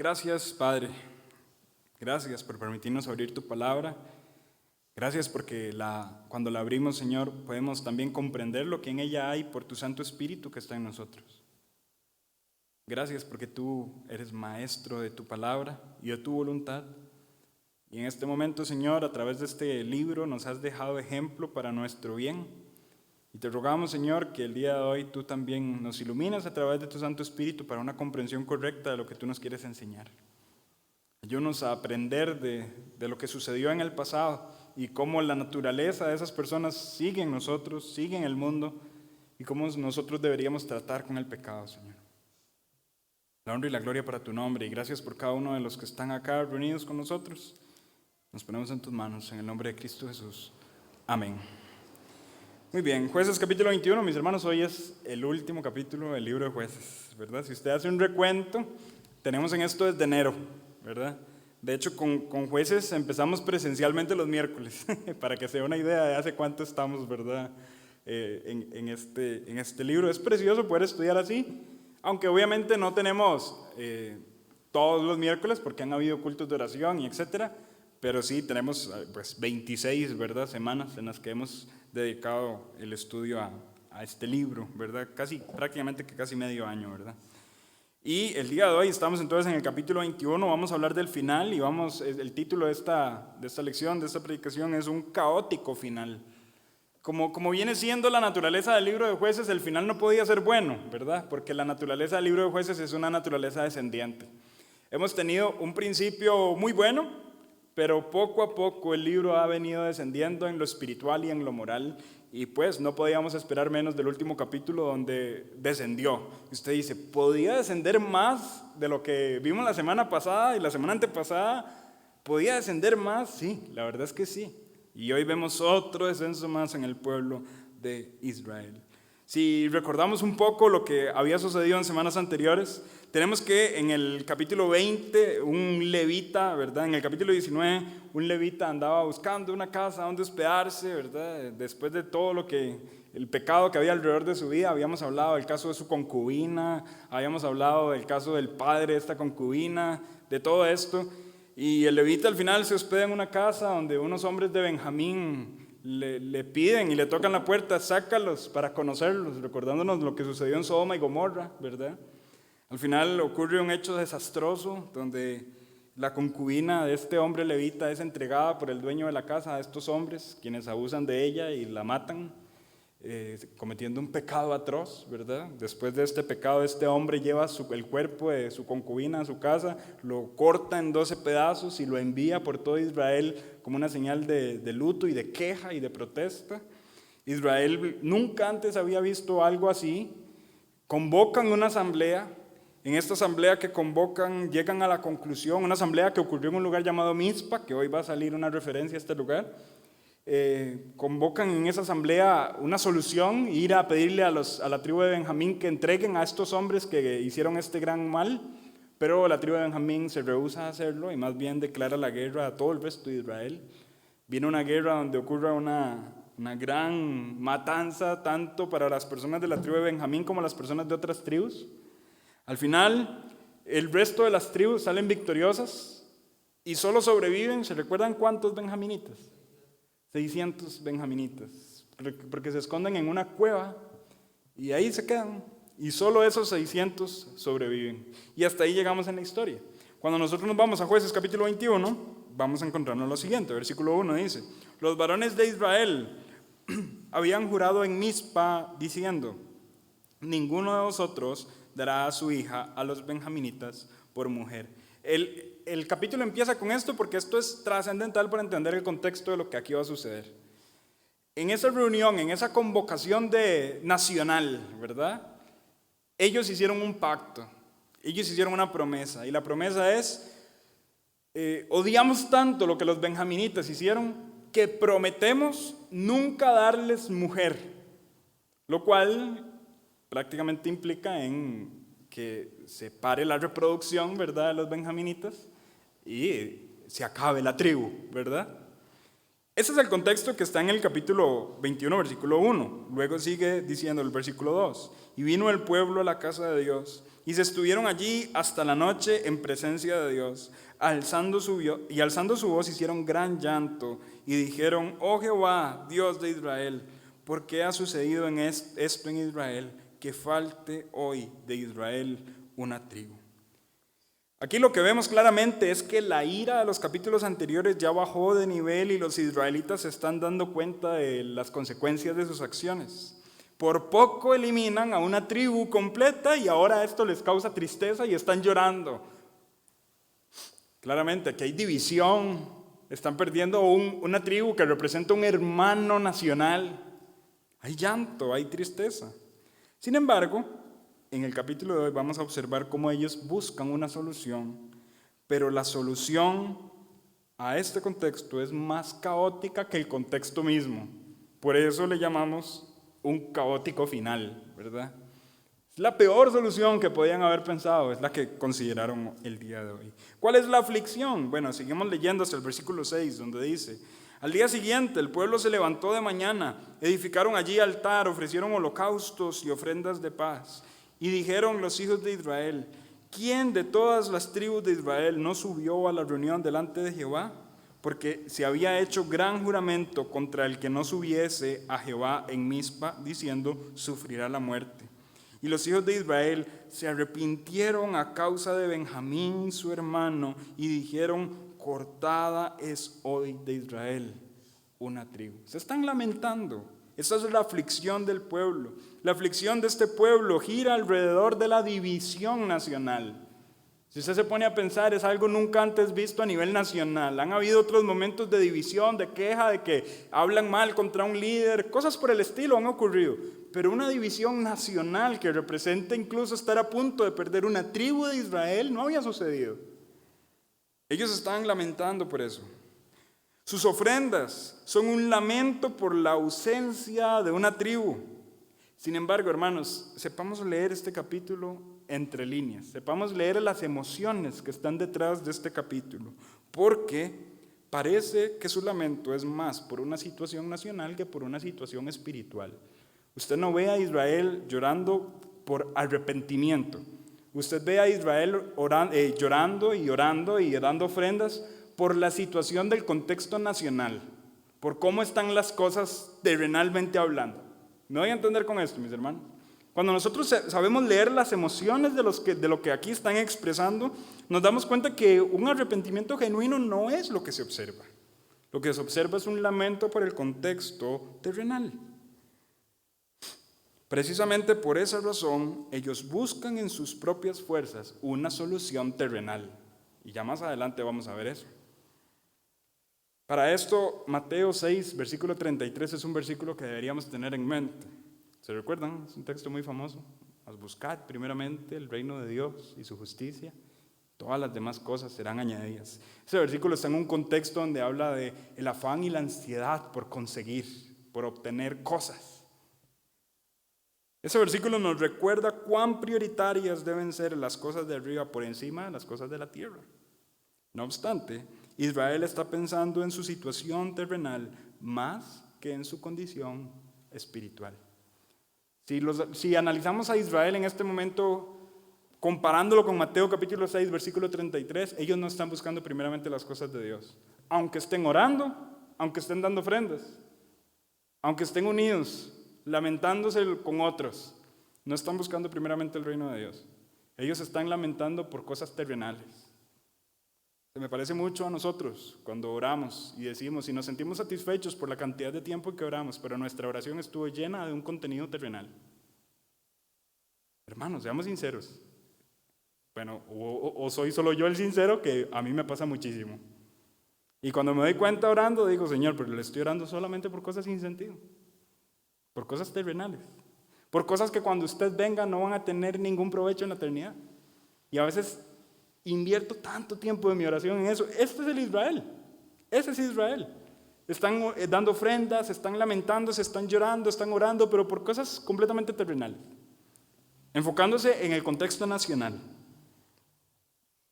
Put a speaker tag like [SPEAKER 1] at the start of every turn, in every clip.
[SPEAKER 1] Gracias, Padre. Gracias por permitirnos abrir tu palabra. Gracias porque cuando la abrimos, Señor, podemos también comprender lo que en ella hay por tu Santo Espíritu que está en nosotros. Gracias porque tú eres maestro de tu palabra y de tu voluntad. Y en este momento, Señor, a través de este libro nos has dejado ejemplo para nuestro bien. Y te rogamos, Señor, que el día de hoy tú también nos ilumines a través de tu Santo Espíritu para una comprensión correcta de lo que tú nos quieres enseñar. Ayúdanos a aprender de lo que sucedió en el pasado y cómo la naturaleza de esas personas sigue en nosotros, sigue en el mundo y cómo nosotros deberíamos tratar con el pecado, Señor. La honra y la gloria para tu nombre y gracias por cada uno de los que están acá reunidos con nosotros. Nos ponemos en tus manos, en el nombre de Cristo Jesús. Amén. Muy bien, Jueces capítulo 21, mis hermanos, hoy es el último capítulo del libro de Jueces, ¿verdad? Si usted hace un recuento, tenemos en esto desde enero, ¿verdad? De hecho, con Jueces empezamos presencialmente los miércoles, para que se dé una idea de hace cuánto estamos, ¿verdad? En este libro. Es precioso poder estudiar así, aunque obviamente no tenemos todos los miércoles porque han habido cultos de oración y etcétera, pero sí tenemos pues 26, ¿verdad? Semanas en las que hemos dedicado el estudio a este libro, ¿verdad? Prácticamente casi medio año, ¿verdad? Y el día de hoy estamos entonces en el capítulo 21, vamos a hablar del final y el título de esta lección, de esta predicación es un caótico final. Como viene siendo la naturaleza del libro de Jueces, el final no podía ser bueno, ¿verdad? Porque la naturaleza del libro de Jueces es una naturaleza descendiente. Hemos tenido un principio muy bueno, pero poco a poco el libro ha venido descendiendo en lo espiritual y en lo moral, y pues no podíamos esperar menos del último capítulo donde descendió. Y usted dice, ¿podía descender más de lo que vimos la semana pasada y la semana antepasada? ¿Podía descender más? Sí, la verdad es que sí. Y hoy vemos otro descenso más en el pueblo de Israel. Si recordamos un poco lo que había sucedido en semanas anteriores, tenemos que en el capítulo 20, un levita, ¿verdad? En el capítulo 19, un levita andaba buscando una casa donde hospedarse, ¿verdad? Después de todo el pecado que había alrededor de su vida, habíamos hablado del caso de su concubina, habíamos hablado del caso del padre de esta concubina, de todo esto. Y el levita al final se hospeda en una casa donde unos hombres de Benjamín le piden y le tocan la puerta, sácalos para conocerlos, recordándonos lo que sucedió en Sodoma y Gomorra, ¿verdad? Al final ocurre un hecho desastroso donde la concubina de este hombre levita es entregada por el dueño de la casa a estos hombres, quienes abusan de ella y la matan, cometiendo un pecado atroz, ¿verdad? Después de este pecado, este hombre lleva el cuerpo de su concubina a su casa, lo corta en 12 pedazos y lo envía por todo Israel como una señal de luto y de queja y de protesta. Israel nunca antes había visto algo así. Convocan una asamblea. En esta asamblea que convocan, llegan a la conclusión, una asamblea que ocurrió en un lugar llamado Mizpa, que hoy va a salir una referencia a este lugar. Convocan en esa asamblea una solución, ir a pedirle a la tribu de Benjamín que entreguen a estos hombres que hicieron este gran mal, pero la tribu de Benjamín se rehúsa a hacerlo y más bien declara la guerra a todo el resto de Israel. Viene una guerra donde ocurre una gran matanza, tanto para las personas de la tribu de Benjamín como las personas de otras tribus. Al final, el resto de las tribus salen victoriosas y solo sobreviven, ¿se recuerdan cuántos benjaminitas? 600 benjaminitas, porque se esconden en una cueva y ahí se quedan. Y solo esos 600 sobreviven. Y hasta ahí llegamos en la historia. Cuando nosotros nos vamos a Jueces capítulo 21, vamos a encontrarnos lo siguiente. Versículo 1 dice, los varones de Israel habían jurado en Mizpa diciendo, ninguno de vosotros dará a su hija a los benjaminitas por mujer. El capítulo empieza con esto porque esto es trascendental para entender el contexto de lo que aquí va a suceder. En esa reunión, en esa convocación nacional, ¿verdad? Ellos hicieron un pacto, ellos hicieron una promesa y la promesa es, odiamos tanto lo que los benjaminitas hicieron que prometemos nunca darles mujer, lo cual prácticamente implica en que se pare la reproducción, ¿verdad?, de los benjaminitas y se acabe la tribu, ¿verdad? Ese es el contexto que está en el capítulo 21, versículo 1. Luego sigue diciendo el versículo 2. Y vino el pueblo a la casa de Dios, y se estuvieron allí hasta la noche en presencia de Dios. Alzando su voz hicieron gran llanto, y dijeron: Oh Jehová, Dios de Israel, ¿por qué ha sucedido esto en Israel, que falte hoy de Israel una tribu? Aquí lo que vemos claramente es que la ira de los capítulos anteriores ya bajó de nivel y los israelitas se están dando cuenta de las consecuencias de sus acciones. Por poco eliminan a una tribu completa y ahora esto les causa tristeza y están llorando. Claramente aquí hay división, están perdiendo una tribu que representa un hermano nacional. Hay llanto, hay tristeza. Sin embargo, en el capítulo de hoy vamos a observar cómo ellos buscan una solución, pero la solución a este contexto es más caótica que el contexto mismo. Por eso le llamamos un caótico final, ¿verdad? Es la peor solución que podían haber pensado, es la que consideraron el día de hoy. ¿Cuál es la aflicción? Bueno, seguimos leyendo hasta el versículo 6, donde dice: Al día siguiente el pueblo se levantó de mañana, edificaron allí altar, ofrecieron holocaustos y ofrendas de paz. Y dijeron los hijos de Israel: ¿Quién de todas las tribus de Israel no subió a la reunión delante de Jehová? Porque se había hecho gran juramento contra el que no subiese a Jehová en Mizpa, diciendo: sufrirá la muerte. Y los hijos de Israel se arrepintieron a causa de Benjamín su hermano y dijeron: cortada es hoy de Israel una tribu. Se están lamentando. Esa es la aflicción del pueblo. La aflicción de este pueblo gira alrededor de la división nacional. Si usted se pone a pensar, es algo nunca antes visto a nivel nacional. Han habido otros momentos de división, de queja, de que hablan mal contra un líder, cosas por el estilo han ocurrido. Pero una división nacional que representa incluso estar a punto de perder una tribu de Israel no había sucedido. Ellos estaban lamentando por eso. Sus ofrendas son un lamento por la ausencia de una tribu. Sin embargo, hermanos, sepamos leer este capítulo entre líneas, sepamos leer las emociones que están detrás de este capítulo, porque parece que su lamento es más por una situación nacional que por una situación espiritual. Usted no ve a Israel llorando por arrepentimiento. Usted ve a Israel llorando y orando y dando ofrendas por la situación del contexto nacional, por cómo están las cosas terrenalmente hablando. ¿Me voy a entender con esto, mis hermanos? Cuando nosotros sabemos leer las emociones de lo que aquí están expresando, nos damos cuenta que un arrepentimiento genuino no es lo que se observa. Lo que se observa es un lamento por el contexto terrenal. Precisamente por esa razón, ellos buscan en sus propias fuerzas una solución terrenal. Y ya más adelante vamos a ver eso. Para esto, Mateo 6, versículo 33 es un versículo que deberíamos tener en mente. ¿Se recuerdan? Es un texto muy famoso. Buscad primeramente el reino de Dios y su justicia. Todas las demás cosas serán añadidas. Ese versículo está en un contexto donde habla de el afán y la ansiedad por conseguir, por obtener cosas. Ese versículo nos recuerda cuán prioritarias deben ser las cosas de arriba por encima de las cosas de la tierra. No obstante, Israel está pensando en su situación terrenal más que en su condición espiritual. Si analizamos a Israel en este momento, comparándolo con Mateo capítulo 6, versículo 33, ellos no están buscando primeramente las cosas de Dios. Aunque estén orando, aunque estén dando ofrendas, aunque estén unidos, lamentándose con otros, no están buscando primeramente el reino de Dios. Ellos están lamentando por cosas terrenales. Se me parece mucho a nosotros cuando oramos y decimos y nos sentimos satisfechos por la cantidad de tiempo que oramos, pero nuestra oración estuvo llena de un contenido terrenal. Hermanos, seamos sinceros. Bueno, o soy solo yo el sincero, que a mí me pasa muchísimo. Y cuando me doy cuenta orando, digo: Señor, pero le estoy orando solamente por cosas sin sentido, por cosas terrenales, por cosas que cuando usted venga no van a tener ningún provecho en la eternidad. Y a veces invierto tanto tiempo de mi oración en eso. Este es el Israel. Ese es Israel. Están dando ofrendas, están lamentándose, están llorando, están orando, pero por cosas completamente terrenales, enfocándose en el contexto nacional.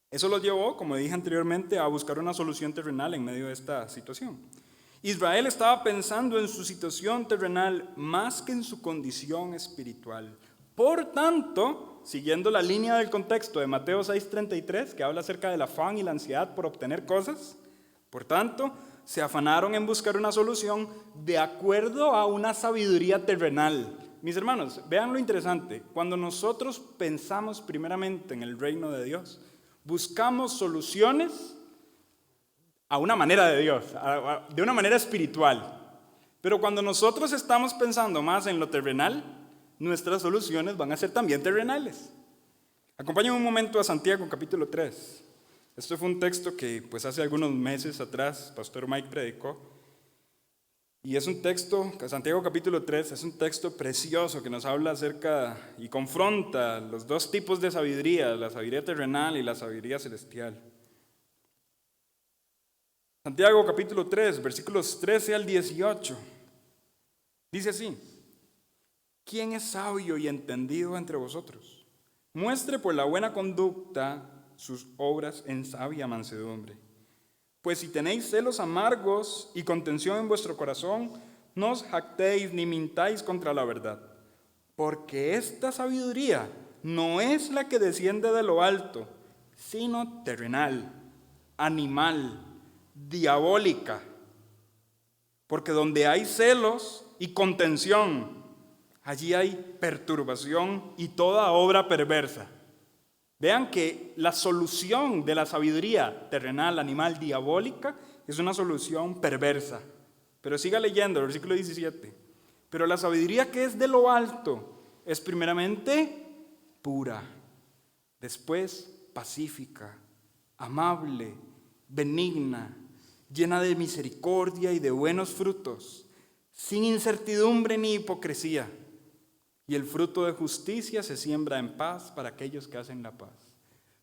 [SPEAKER 1] Eso los llevó, como dije anteriormente, a buscar una solución terrenal en medio de esta situación. Israel estaba pensando en su situación terrenal más que en su condición espiritual. Por tanto, siguiendo la línea del contexto de Mateo 6:33, que habla acerca del afán y la ansiedad por obtener cosas, por tanto, se afanaron en buscar una solución de acuerdo a una sabiduría terrenal. Mis hermanos, vean lo interesante. Cuando nosotros pensamos primeramente en el reino de Dios, buscamos soluciones a una manera de Dios, de una manera espiritual. Pero cuando nosotros estamos pensando más en lo terrenal, nuestras soluciones van a ser también terrenales. Acompáñenme un momento a Santiago capítulo 3. Este fue un texto que pues hace algunos meses atrás Pastor Mike predicó. Y es un texto, Santiago capítulo 3, es un texto precioso que nos habla acerca y confronta los dos tipos de sabiduría, la sabiduría terrenal y la sabiduría celestial. Santiago capítulo 3, versículos 13 al 18. Dice así: ¿quién es sabio y entendido entre vosotros? Muestre por la buena conducta sus obras en sabia mansedumbre. Pues si tenéis celos amargos y contención en vuestro corazón, no os jactéis ni mintáis contra la verdad. Porque esta sabiduría no es la que desciende de lo alto, sino terrenal, animal, diabólica. Porque donde hay celos y contención, allí hay perturbación y toda obra perversa. Vean que la solución de la sabiduría terrenal, animal, diabólica es una solución perversa. Pero siga leyendo el versículo 17. Pero la sabiduría que es de lo alto es primeramente pura, después pacífica, amable, benigna, llena de misericordia y de buenos frutos, sin incertidumbre ni hipocresía. Y el fruto de justicia se siembra en paz para aquellos que hacen la paz.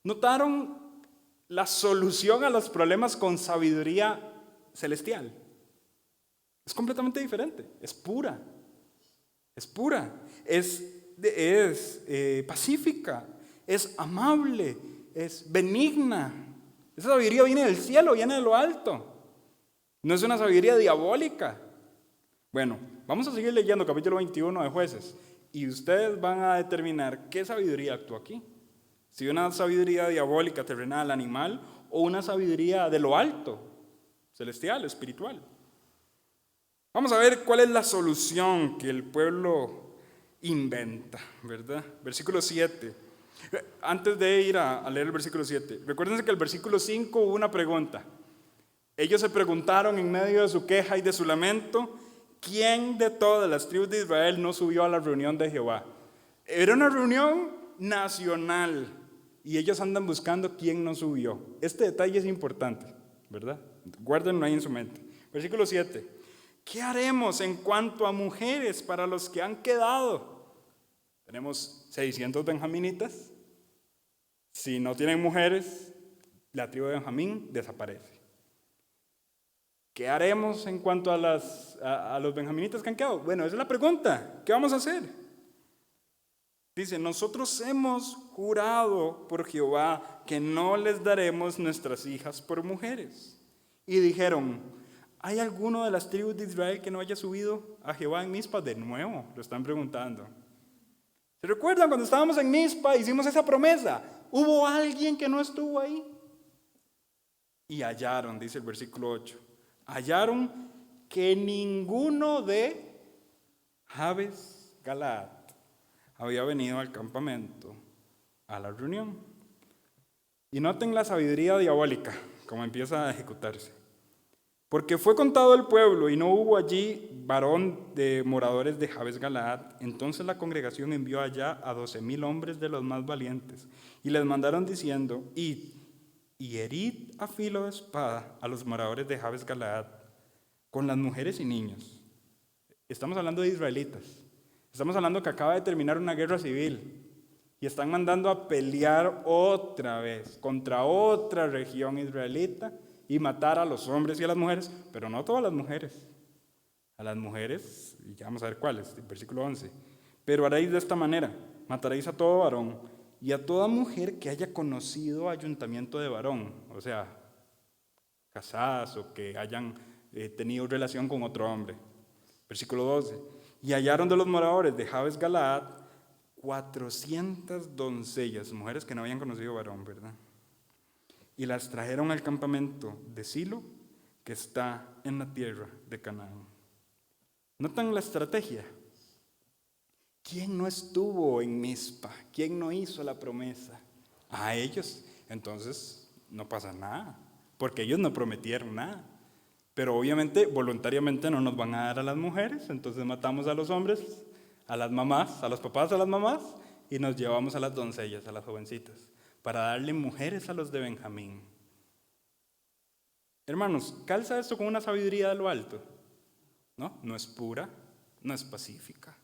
[SPEAKER 1] ¿Notaron la solución a los problemas con sabiduría celestial? Es completamente diferente, es pura, es pacífica, es amable, es benigna. Esa sabiduría viene del cielo, viene de lo alto. No es una sabiduría diabólica. Bueno, vamos a seguir leyendo capítulo 21 de Jueces. Y ustedes van a determinar qué sabiduría actúa aquí. Si una sabiduría diabólica, terrenal, animal, o una sabiduría de lo alto, celestial, espiritual. Vamos a ver cuál es la solución que el pueblo inventa, ¿verdad? Versículo 7. Antes de ir a leer el versículo 7, recuérdense que el versículo 5 hubo una pregunta. Ellos se preguntaron en medio de su queja y de su lamento, ¿quién de todas las tribus de Israel no subió a la reunión de Jehová? Era una reunión nacional y ellos andan buscando quién no subió. Este detalle es importante, ¿verdad? Guárdenlo ahí en su mente. Versículo 7. ¿Qué haremos en cuanto a mujeres para los que han quedado? Tenemos 600 benjaminitas. Si no tienen mujeres, la tribu de Benjamín desaparece. ¿Qué haremos en cuanto a los benjaminitas que han quedado? Bueno, esa es la pregunta. ¿Qué vamos a hacer? Dice, nosotros hemos jurado por Jehová que no les daremos nuestras hijas por mujeres. Y dijeron, ¿hay alguno de las tribus de Israel que no haya subido a Jehová en Mizpa? De nuevo, lo están preguntando. ¿Se recuerdan cuando estábamos en Mizpa, hicimos esa promesa? ¿Hubo alguien que no estuvo ahí? Y hallaron, dice el versículo 8. Hallaron que ninguno de Jabes Galaad había venido al campamento, a la reunión. Y noten la sabiduría diabólica, como empieza a ejecutarse. Porque fue contado el pueblo y no hubo allí varón de moradores de Jabes Galaad. Entonces la congregación envió allá a 12,000 hombres de los más valientes y les mandaron diciendo, id y herid a filo de espada a los moradores de Jabes Galaad, con las mujeres y niños. Estamos hablando de israelitas. Estamos hablando que acaba de terminar una guerra civil y están mandando a pelear otra vez contra otra región israelita y matar a los hombres y a las mujeres, pero no todas las mujeres. A las mujeres, y ya vamos a ver cuáles, el versículo 11. Pero haréis de esta manera, mataréis a todo varón y a toda mujer que haya conocido ayuntamiento de varón, o sea, casadas o que hayan tenido relación con otro hombre. Versículo 12. Y hallaron de los moradores de Jabes Galaad 400 doncellas, mujeres que no habían conocido varón, ¿verdad? Y las trajeron al campamento de Silo, que está en la tierra de Canaán. ¿Notan la estrategia? ¿Quién no estuvo en Mizpa? ¿Quién no hizo la promesa? A ellos. Entonces no pasa nada, porque ellos no prometieron nada. Pero obviamente, voluntariamente no nos van a dar a las mujeres, entonces matamos a los hombres, a las mamás, a los papás, a las mamás, y nos llevamos a las doncellas, a las jovencitas, para darle mujeres a los de Benjamín. Hermanos, ¿calza esto con una sabiduría de lo alto? No, no es pura, no es pacífica,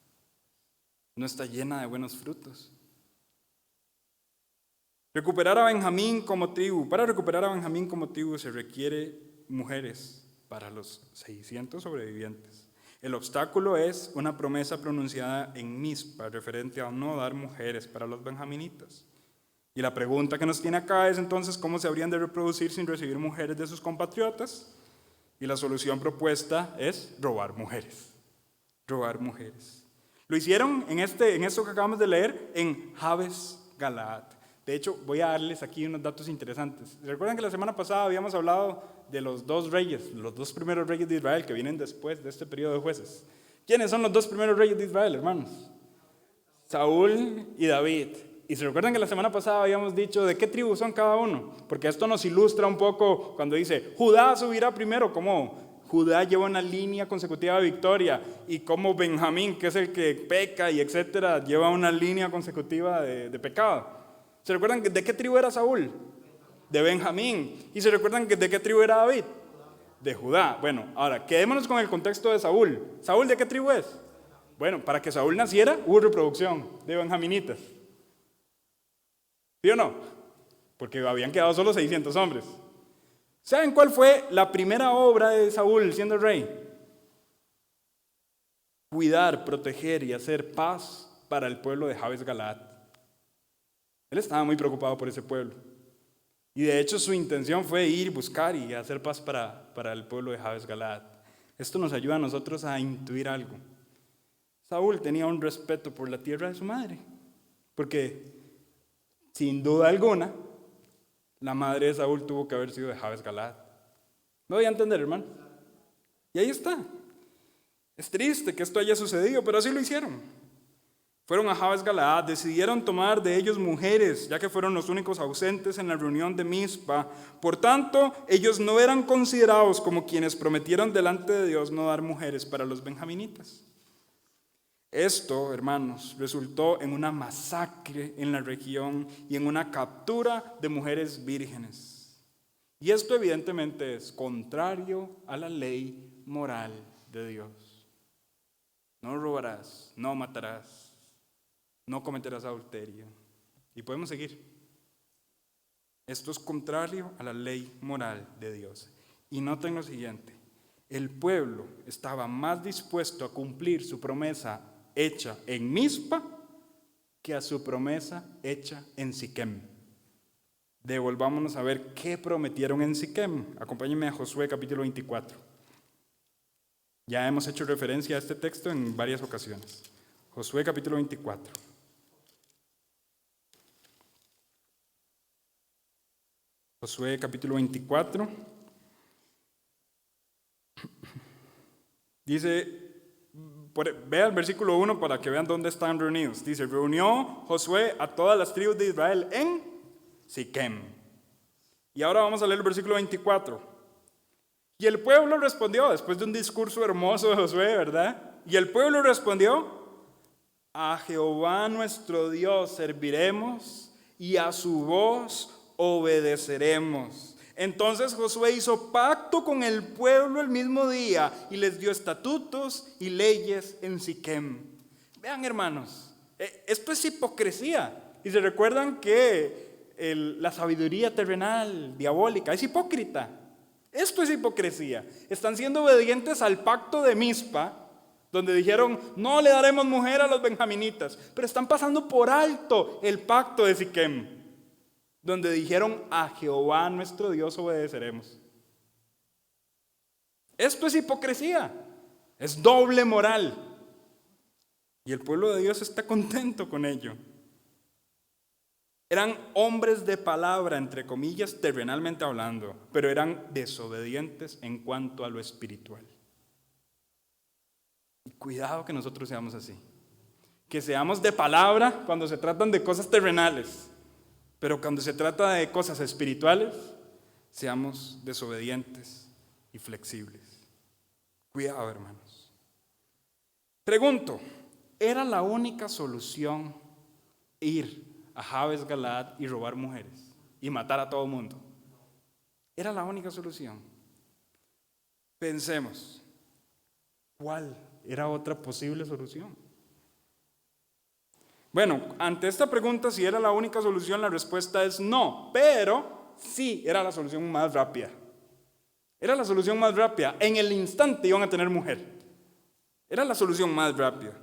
[SPEAKER 1] no está llena de buenos frutos. Recuperar a Benjamín como tribu. Para recuperar a Benjamín como tribu se requiere mujeres para los 600 sobrevivientes. El obstáculo es una promesa pronunciada en Mizpa referente a no dar mujeres para los benjaminitas. Y la pregunta que nos tiene acá es entonces cómo se habrían de reproducir sin recibir mujeres de sus compatriotas. Y la solución propuesta es robar mujeres. Robar mujeres. Lo hicieron en esto que acabamos de leer en Jabes Galaad. De hecho, voy a darles aquí unos datos interesantes. ¿Recuerdan que la semana pasada habíamos hablado de los dos reyes, los dos primeros reyes de Israel que vienen después de este periodo de jueces? ¿Quiénes son los dos primeros reyes de Israel, hermanos? Saúl y David. Y se recuerdan que la semana pasada habíamos dicho de qué tribu son cada uno, porque esto nos ilustra un poco cuando dice Judá subirá primero, como Judá lleva una línea consecutiva de victoria y como Benjamín, que es el que peca y etcétera, lleva una línea consecutiva de pecado. ¿Se recuerdan de qué tribu era Saúl? De Benjamín. ¿Y se recuerdan de qué tribu era David? De Judá. Bueno, ahora quedémonos con el contexto de Saúl. ¿Saúl de qué tribu es? Bueno, para que Saúl naciera hubo reproducción de benjaminitas. ¿Sí o no? Porque habían quedado solo 600 hombres. ¿Saben cuál fue la primera obra de Saúl siendo rey? Cuidar, proteger y hacer paz para el pueblo de Jabes Galaad. Él estaba muy preocupado por ese pueblo. Y de hecho su intención fue ir, buscar y hacer paz para el pueblo de Jabes Galaad. Esto nos ayuda a nosotros a intuir algo. Saúl tenía un respeto por la tierra de su madre. Porque, sin duda alguna, la madre de Saúl tuvo que haber sido de Jabes Galaad. ¿Me voy a entender, hermano? Y ahí está. Es triste que esto haya sucedido, pero así lo hicieron. Fueron a Jabes Galaad, decidieron tomar de ellos mujeres, ya que fueron los únicos ausentes en la reunión de Mizpa. Por tanto, ellos no eran considerados como quienes prometieron delante de Dios no dar mujeres para los benjaminitas. Esto, hermanos, resultó en una masacre en la región y en una captura de mujeres vírgenes. Y esto evidentemente es contrario a la ley moral de Dios. No robarás, no matarás. No cometerás adulterio. Y podemos seguir. Esto es contrario a la ley moral de Dios. Y noten lo siguiente. El pueblo estaba más dispuesto a cumplir su promesa hecha en Mizpa que a su promesa hecha en Siquem. Devolvámonos a ver qué prometieron en Siquem. Acompáñenme a Josué capítulo 24. Ya hemos hecho referencia a este texto en varias ocasiones. Josué capítulo 24. Josué capítulo 24, dice, vea el versículo 1 para que vean dónde están reunidos. Dice, reunió Josué a todas las tribus de Israel en Siquem. Y ahora vamos a leer el versículo 24. Y el pueblo respondió, después de un discurso hermoso de Josué, ¿verdad? Y el pueblo respondió, a Jehová nuestro Dios serviremos y a su voz obedeceremos. Entonces Josué hizo pacto con el pueblo el mismo día y les dio estatutos y leyes en Siquem. Vean, hermanos, esto es hipocresía. Y se recuerdan que la sabiduría terrenal, diabólica, es hipócrita. Esto es hipocresía. Están siendo obedientes al pacto de Mizpa, donde dijeron, no le daremos mujer a los benjaminitas, pero están pasando por alto el pacto de Siquem, donde dijeron, a Jehová nuestro Dios obedeceremos. Esto es hipocresía, es doble moral. Y el pueblo de Dios está contento con ello. Eran hombres de palabra, entre comillas, terrenalmente hablando, pero eran desobedientes en cuanto a lo espiritual. Y cuidado que nosotros seamos así. Que seamos de palabra cuando se tratan de cosas terrenales, pero cuando se trata de cosas espirituales, seamos desobedientes y flexibles. Cuidado, hermanos. Pregunto, ¿era la única solución ir a Jabes Galaad y robar mujeres y matar a todo el mundo? ¿Era la única solución? Pensemos, ¿cuál era otra posible solución? Bueno, ante esta pregunta, si era la única solución, la respuesta es no, pero sí era la solución más rápida. Era la solución más rápida. En el instante iban a tener mujer. Era la solución más rápida.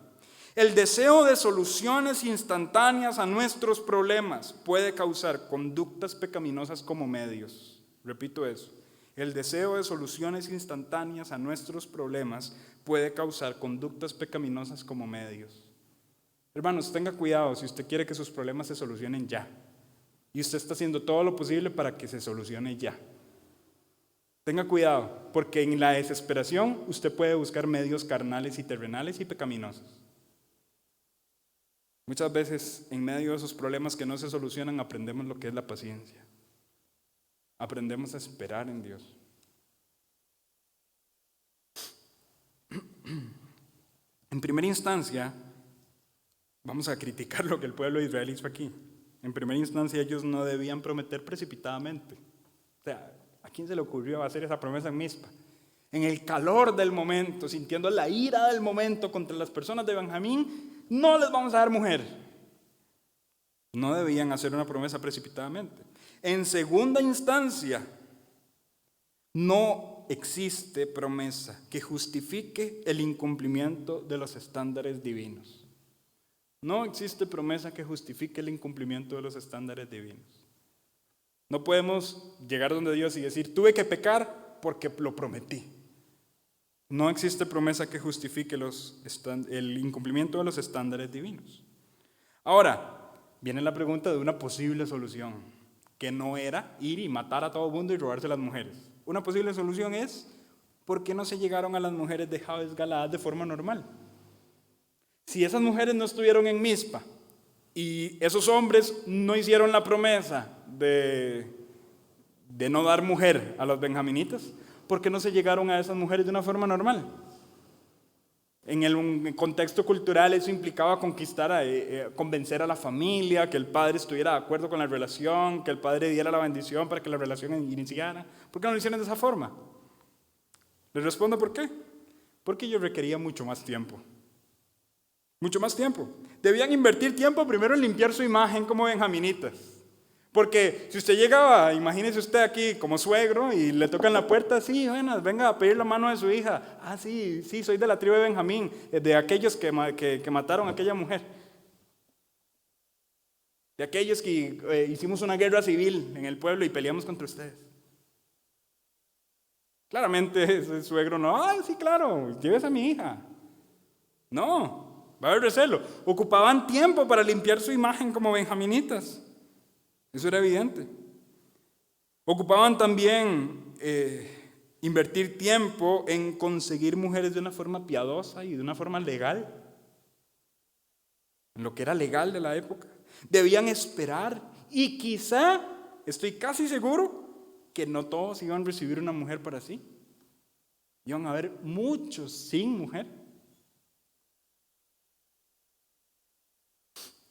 [SPEAKER 1] El deseo de soluciones instantáneas a nuestros problemas puede causar conductas pecaminosas como medios. Repito eso. El deseo de soluciones instantáneas a nuestros problemas puede causar conductas pecaminosas como medios. Hermanos, tenga cuidado si usted quiere que sus problemas se solucionen ya. Y usted está haciendo todo lo posible para que se solucione ya. Tenga cuidado, porque en la desesperación usted puede buscar medios carnales y terrenales y pecaminosos. Muchas veces, en medio de esos problemas que no se solucionan, aprendemos lo que es la paciencia. Aprendemos a esperar en Dios. En primera instancia, vamos a criticar lo que el pueblo de Israel hizo aquí. En primera instancia, ellos no debían prometer precipitadamente. O sea, ¿a quién se le ocurrió hacer esa promesa en Mizpa? En el calor del momento, sintiendo la ira del momento contra las personas de Benjamín, no les vamos a dar mujer. No debían hacer una promesa precipitadamente. En segunda instancia, no existe promesa que justifique el incumplimiento de los estándares divinos. No existe promesa que justifique el incumplimiento de los estándares divinos. No podemos llegar donde Dios y decir, tuve que pecar porque lo prometí. No existe promesa que justifique el incumplimiento de los estándares divinos. Ahora, viene la pregunta de una posible solución, que no era ir y matar a todo el mundo y robarse las mujeres. Una posible solución es, ¿por qué no se llegaron a las mujeres de Jabes Galaad de forma normal? Si esas mujeres no estuvieron en Mizpa y esos hombres no hicieron la promesa de no dar mujer a los benjaminitas, ¿por qué no se llegaron a esas mujeres de una forma normal? En el contexto cultural eso implicaba convencer a la familia, que el padre estuviera de acuerdo con la relación, que el padre diera la bendición para que la relación iniciara. ¿Por qué no lo hicieron de esa forma? Les respondo por qué. Porque ello requería mucho más tiempo. Mucho más tiempo. Debían invertir tiempo primero en limpiar su imagen como benjaminitas. Porque si usted llegaba, imagínese usted aquí como suegro y le tocan la puerta, sí, bueno, venga a pedir la mano de su hija. Ah, sí, soy de la tribu de Benjamín, de aquellos que mataron a aquella mujer. De aquellos que hicimos una guerra civil en el pueblo y peleamos contra ustedes. Claramente ese suegro no, sí, claro, llévese a mi hija. No, va a haber recelo. Ocupaban tiempo para limpiar su imagen como benjaminitas. Eso era evidente. Ocupaban también invertir tiempo en conseguir mujeres de una forma piadosa y de una forma legal, en lo que era legal de la época. Debían esperar y quizá, estoy casi seguro, que no todos iban a recibir una mujer para sí. Iban a haber muchos sin mujer.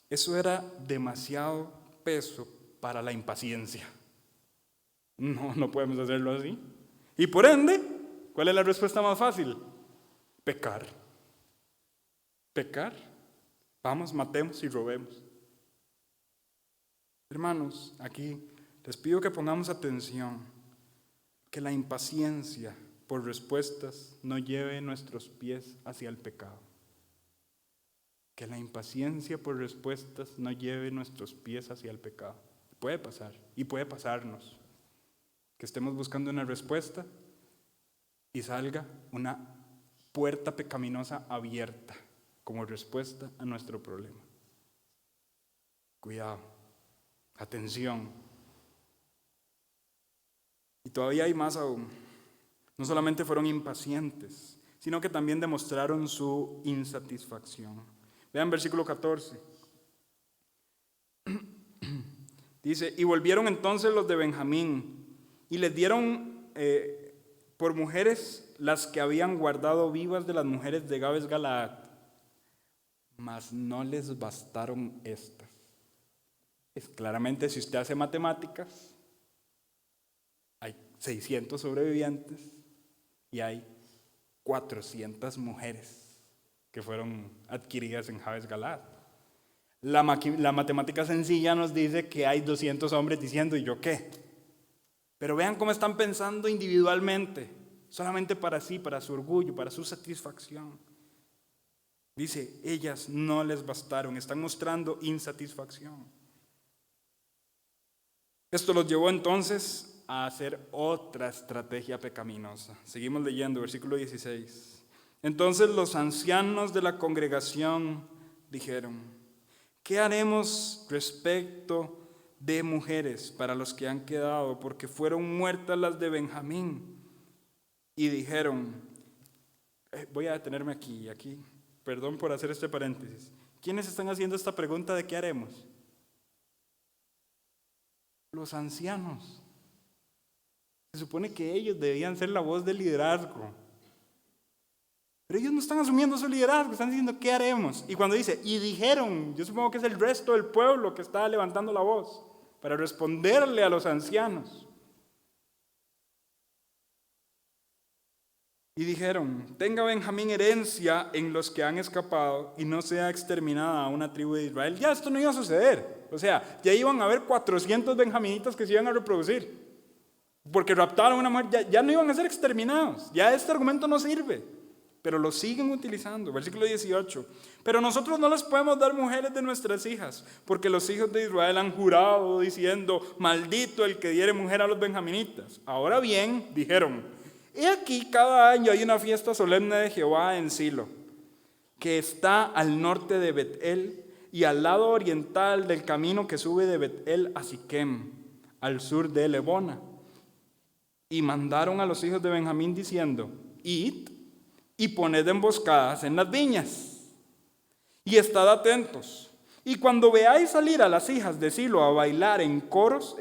[SPEAKER 1] Eso era demasiado peso para la impaciencia. No podemos hacerlo así. Y por ende, ¿cuál es la respuesta más fácil? Pecar. Pecar. Vamos, matemos y robemos. Hermanos, aquí les pido que pongamos atención, que la impaciencia por respuestas no lleve nuestros pies hacia el pecado. Que la impaciencia por respuestas no lleve nuestros pies hacia el pecado. Puede pasar y puede pasarnos. Que estemos buscando una respuesta y salga una puerta pecaminosa abierta como respuesta a nuestro problema. Cuidado, atención. Y todavía hay más aún. No solamente fueron impacientes, sino que también demostraron su insatisfacción. Vean versículo 14. Dice, y volvieron entonces los de Benjamín y les dieron por mujeres las que habían guardado vivas de las mujeres de Jabes Galaad, mas no les bastaron estas. Claramente, si usted hace matemáticas, hay 600 sobrevivientes y hay 400 mujeres que fueron adquiridas en Jabes Galaad. La matemática sencilla nos dice que hay 200 hombres diciendo, ¿y yo qué? Pero vean cómo están pensando individualmente, solamente para sí, para su orgullo, para su satisfacción. Dice, ellas no les bastaron, están mostrando insatisfacción. Esto los llevó entonces a hacer otra estrategia pecaminosa. Seguimos leyendo, versículo 16. Entonces los ancianos de la congregación dijeron, ¿qué haremos respecto de mujeres para los que han quedado? Porque fueron muertas las de Benjamín. Y dijeron, voy a detenerme aquí, perdón por hacer este paréntesis. ¿Quiénes están haciendo esta pregunta de qué haremos? Los ancianos. Se supone que ellos debían ser la voz del liderazgo. Pero ellos no están asumiendo su liderazgo, están diciendo ¿qué haremos? Y cuando dice, y dijeron, yo supongo que es el resto del pueblo que está levantando la voz para responderle a los ancianos. Y dijeron, tenga Benjamín herencia en los que han escapado y no sea exterminada una tribu de Israel. Ya esto no iba a suceder. O sea, ya iban a haber 400 benjaminitas que se iban a reproducir. Porque raptaron a una mujer, ya no iban a ser exterminados. Ya este argumento no sirve. Pero lo siguen utilizando. Versículo 18. Pero nosotros no les podemos dar mujeres de nuestras hijas, porque los hijos de Israel han jurado diciendo, maldito el que diere mujer a los benjaminitas. Ahora bien, dijeron, he aquí cada año hay una fiesta solemne de Jehová en Silo, que está al norte de Bet-el y al lado oriental del camino que sube de Bet-el a Siquem, al sur de Lebona. Y mandaron a los hijos de Benjamín diciendo, id y poned emboscadas en las viñas, y estad atentos. Y cuando veáis salir a las hijas de Silo a bailar en corros,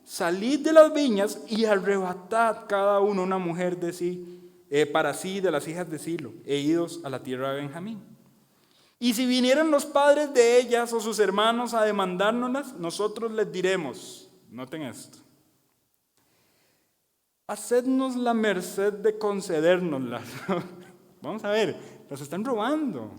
[SPEAKER 1] salid de las viñas y arrebatad cada uno una mujer de sí, para sí de las hijas de Silo, e idos a la tierra de Benjamín. Y si vinieran los padres de ellas o sus hermanos a demandárnoslas, nosotros les diremos, noten esto, hacednos la merced de concedérnoslas. Vamos a ver, las están robando.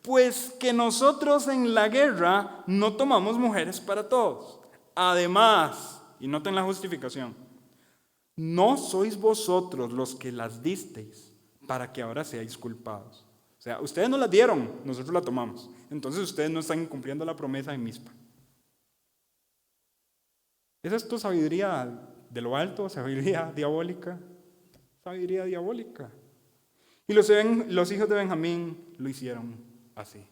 [SPEAKER 1] Pues que nosotros en la guerra no tomamos mujeres para todos. Además, y noten la justificación, no sois vosotros los que las disteis para que ahora seáis culpados. O sea, ustedes no las dieron, nosotros la tomamos. Entonces ustedes no están cumpliendo la promesa de Mizpa. ¿Es esto sabiduría de lo alto, sabiduría diabólica? Sabiduría diabólica. Y los hijos de Benjamín lo hicieron así.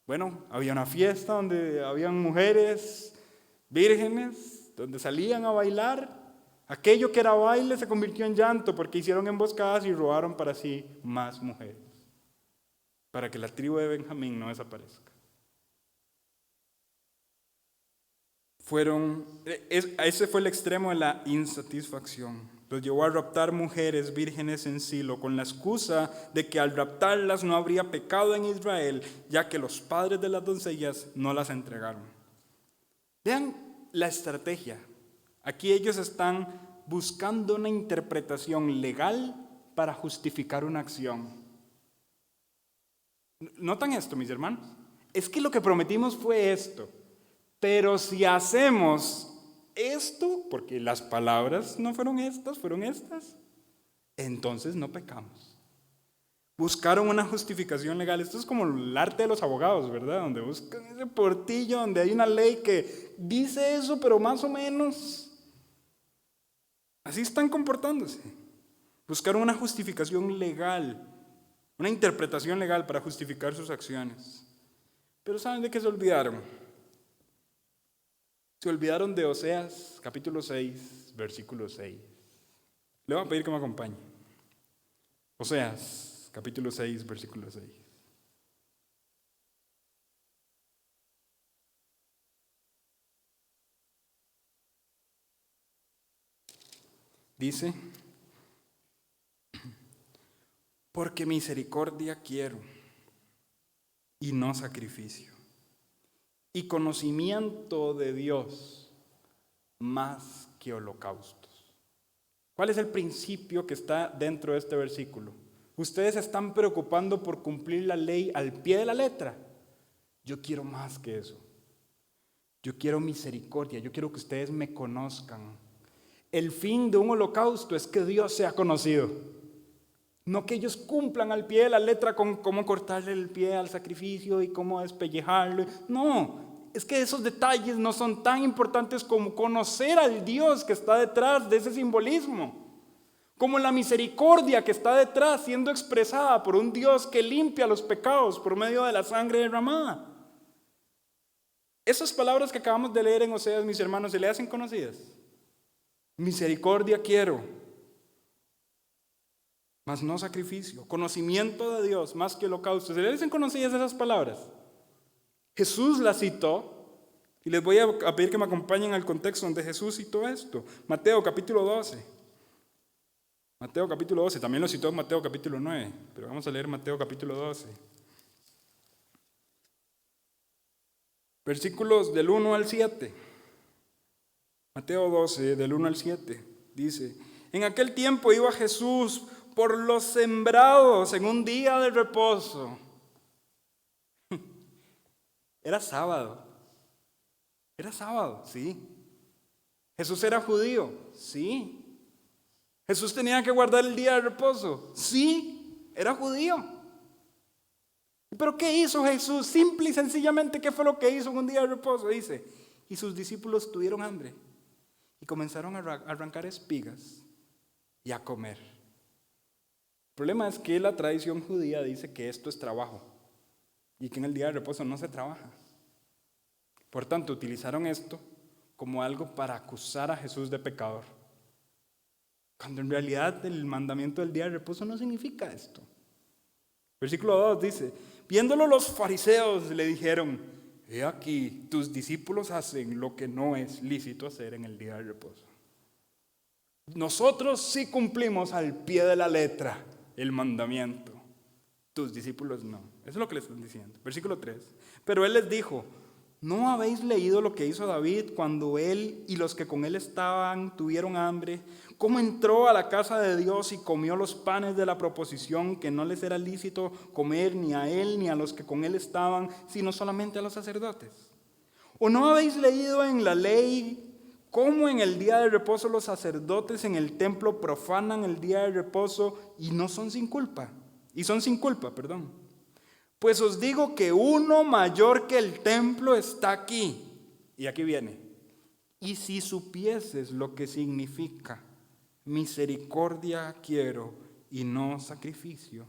[SPEAKER 1] Bueno, había una fiesta donde habían mujeres vírgenes, donde salían a bailar. Aquello que era baile se convirtió en llanto porque hicieron emboscadas y robaron para sí más mujeres, para que la tribu de Benjamín no desaparezca. Ese fue el extremo de la insatisfacción. Los llevó a raptar mujeres vírgenes en Silo con la excusa de que al raptarlas no habría pecado en Israel, ya que los padres de las doncellas no las entregaron. Vean la estrategia. Aquí ellos están buscando una interpretación legal para justificar una acción. ¿Notan esto, mis hermanos? Es que lo que prometimos fue esto. Pero si hacemos esto, porque las palabras no fueron estas, entonces no pecamos. Buscaron una justificación legal. Esto es como el arte de los abogados, ¿verdad? Donde buscan ese portillo, donde hay una ley que dice eso, pero más o menos. Así están comportándose. Buscaron una justificación legal, una interpretación legal para justificar sus acciones. Pero ¿saben de qué se olvidaron? Se olvidaron de Oseas, capítulo 6, versículo 6. Le voy a pedir que me acompañe. Oseas, capítulo 6, versículo 6. Dice, porque misericordia quiero y no sacrificio, y conocimiento de Dios más que holocaustos. ¿Cuál es el principio que está dentro de este versículo? Ustedes se están preocupando por cumplir la ley al pie de la letra. Yo quiero más que eso. Yo quiero misericordia, yo quiero que ustedes me conozcan. El fin de un holocausto es que Dios sea conocido. No que ellos cumplan al pie de la letra con cómo cortarle el pie al sacrificio y cómo despellejarlo. No, es que esos detalles no son tan importantes como conocer al Dios que está detrás de ese simbolismo. Como la misericordia que está detrás siendo expresada por un Dios que limpia los pecados por medio de la sangre derramada. Esas palabras que acabamos de leer en Oseas, mis hermanos, ¿se le hacen conocidas? Misericordia quiero, mas no sacrificio. Conocimiento de Dios, más que holocausto. ¿Se le hacen conocidas esas palabras? Jesús las citó, y les voy a pedir que me acompañen al contexto donde Jesús citó esto. Mateo capítulo 12. Mateo capítulo 12, también lo citó en Mateo capítulo 9, pero vamos a leer Mateo capítulo 12. Versículos del 1 al 7. Mateo 12, del 1 al 7, dice, en aquel tiempo iba Jesús por los sembrados en un día de reposo. Era sábado, sí. Jesús era judío, sí. Jesús tenía que guardar el día de reposo, sí, era judío. ¿Pero qué hizo Jesús? Simple y sencillamente, ¿qué fue lo que hizo en un día de reposo? Dice, y sus discípulos tuvieron hambre. Y comenzaron a arrancar espigas y a comer. El problema es que la tradición judía dice que esto es trabajo y que en el día de reposo no se trabaja. Por tanto, utilizaron esto como algo para acusar a Jesús de pecador. Cuando en realidad el mandamiento del día de reposo no significa esto. Versículo 2 dice, viéndolo los fariseos le dijeron, he aquí, tus discípulos hacen lo que no es lícito hacer en el día de reposo. Nosotros sí cumplimos al pie de la letra el mandamiento. Tus discípulos no. Eso es lo que le están diciendo. Versículo 3. Pero él les dijo, ¿no habéis leído lo que hizo David cuando él y los que con él estaban tuvieron hambre? ¿Cómo entró a la casa de Dios y comió los panes de la proposición que no les era lícito comer ni a él ni a los que con él estaban, sino solamente a los sacerdotes? ¿O no habéis leído en la ley cómo en el día de reposo los sacerdotes en el templo profanan el día de reposo y son sin culpa? Pues os digo que uno mayor que el templo está aquí. Y aquí viene. Y si supieses lo que significa misericordia quiero y no sacrificio,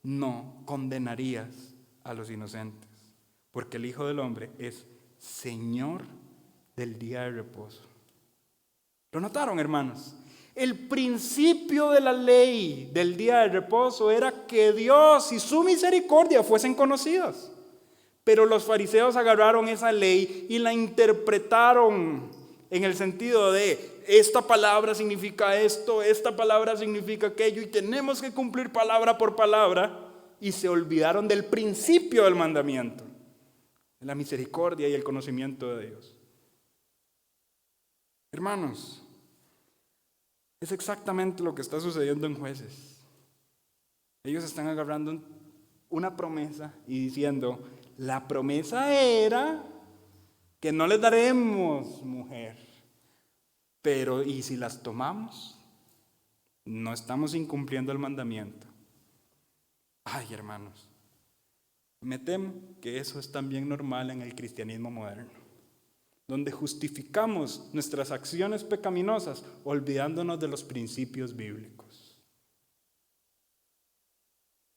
[SPEAKER 1] no condenarías a los inocentes, porque el Hijo del Hombre es Señor del día de reposo. ¿Lo notaron, hermanos? El principio de la ley del día de reposo era que Dios y su misericordia fuesen conocidos. Pero los fariseos agarraron esa ley y la interpretaron en el sentido de esta palabra significa esto, esta palabra significa aquello y tenemos que cumplir palabra por palabra, y se olvidaron del principio del mandamiento, de la misericordia y el conocimiento de Dios. Hermanos, es exactamente lo que está sucediendo en Jueces. Ellos están agarrando una promesa y diciendo, la promesa era que no les daremos mujer, pero ¿y si las tomamos? No estamos incumpliendo el mandamiento. Ay, hermanos, me temo que eso es también normal en el cristianismo moderno. donde justificamos nuestras acciones pecaminosas olvidándonos de los principios bíblicos.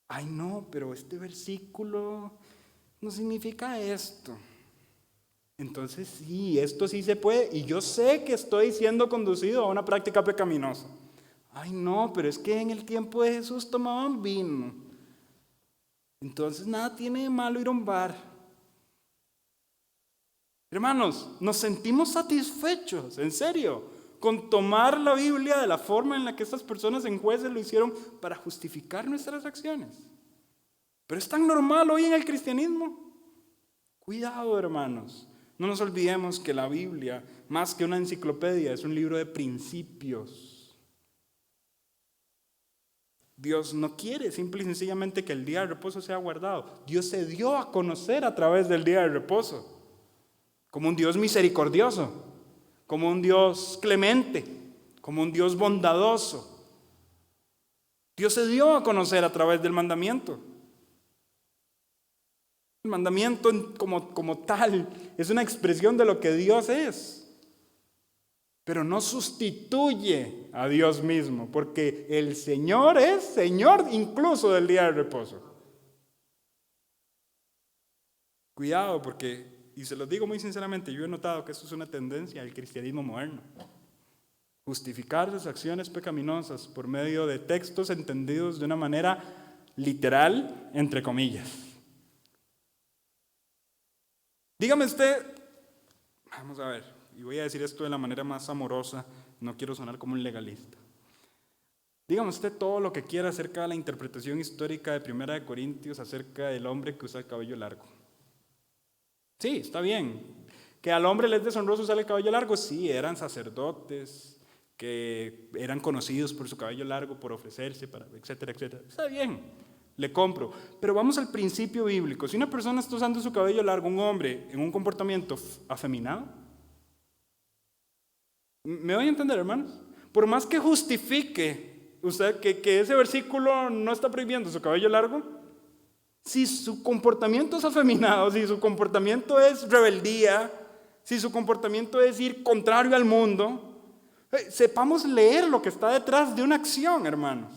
[SPEAKER 1] Ay, no, pero este versículo no significa esto. Entonces sí, esto sí se puede, y yo sé que estoy siendo conducido a una práctica pecaminosa. Ay, no, pero es que en el tiempo de Jesús tomaban vino. Entonces nada tiene de malo ir a un bar. Hermanos, nos sentimos satisfechos, en serio, con tomar la Biblia de la forma en la que estas personas en Jueces lo hicieron para justificar nuestras acciones. Pero es tan normal hoy en el cristianismo. Cuidado, hermanos. No nos olvidemos que la Biblia, más que una enciclopedia, es un libro de principios. Dios no quiere simple y sencillamente que el día de reposo sea guardado. Dios se dio a conocer a través del día de reposo como un Dios misericordioso, como un Dios clemente, como un Dios bondadoso. Dios se dio a conocer a través del mandamiento. El mandamiento como tal es una expresión de lo que Dios es, pero no sustituye a Dios mismo, porque el Señor es Señor incluso del día de reposo. Cuidado, porque, y se los digo muy sinceramente, yo he notado que esto es una tendencia del cristianismo moderno. Justificar sus acciones pecaminosas por medio de textos entendidos de una manera literal, entre comillas. Dígame usted, vamos a ver, y voy a decir esto de la manera más amorosa, no quiero sonar como un legalista. Dígame usted todo lo que quiera acerca de la interpretación histórica de 1 Corintios acerca del hombre que usa el cabello largo. Sí, está bien. ¿Que al hombre le es deshonroso usar el cabello largo? Sí, eran sacerdotes que eran conocidos por su cabello largo, por ofrecerse, etcétera, etcétera. Está bien, le compro. Pero vamos al principio bíblico. Si una persona está usando su cabello largo, un hombre, en un comportamiento afeminado, ¿me voy a entender, hermanos? Por más que justifique usted que ese versículo no está prohibiendo su cabello largo, si su comportamiento es afeminado, si su comportamiento es rebeldía, si su comportamiento es ir contrario al mundo, sepamos leer lo que está detrás de una acción, hermanos.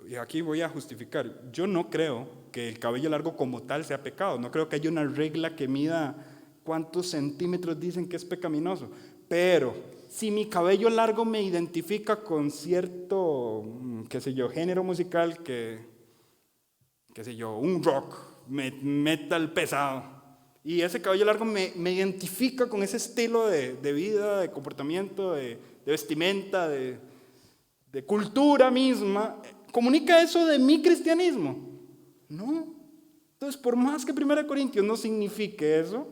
[SPEAKER 1] Y aquí voy a justificar. Yo no creo que el cabello largo como tal sea pecado. No creo que haya una regla que mida cuántos centímetros dicen que es pecaminoso. Pero si mi cabello largo me identifica con cierto, qué sé yo, género musical qué sé yo, un rock, metal pesado, y ese cabello largo me identifica con ese estilo de vida, de comportamiento, de vestimenta, de cultura misma, ¿comunica eso de mi cristianismo? No. Entonces, por más que 1 Corintios no signifique eso,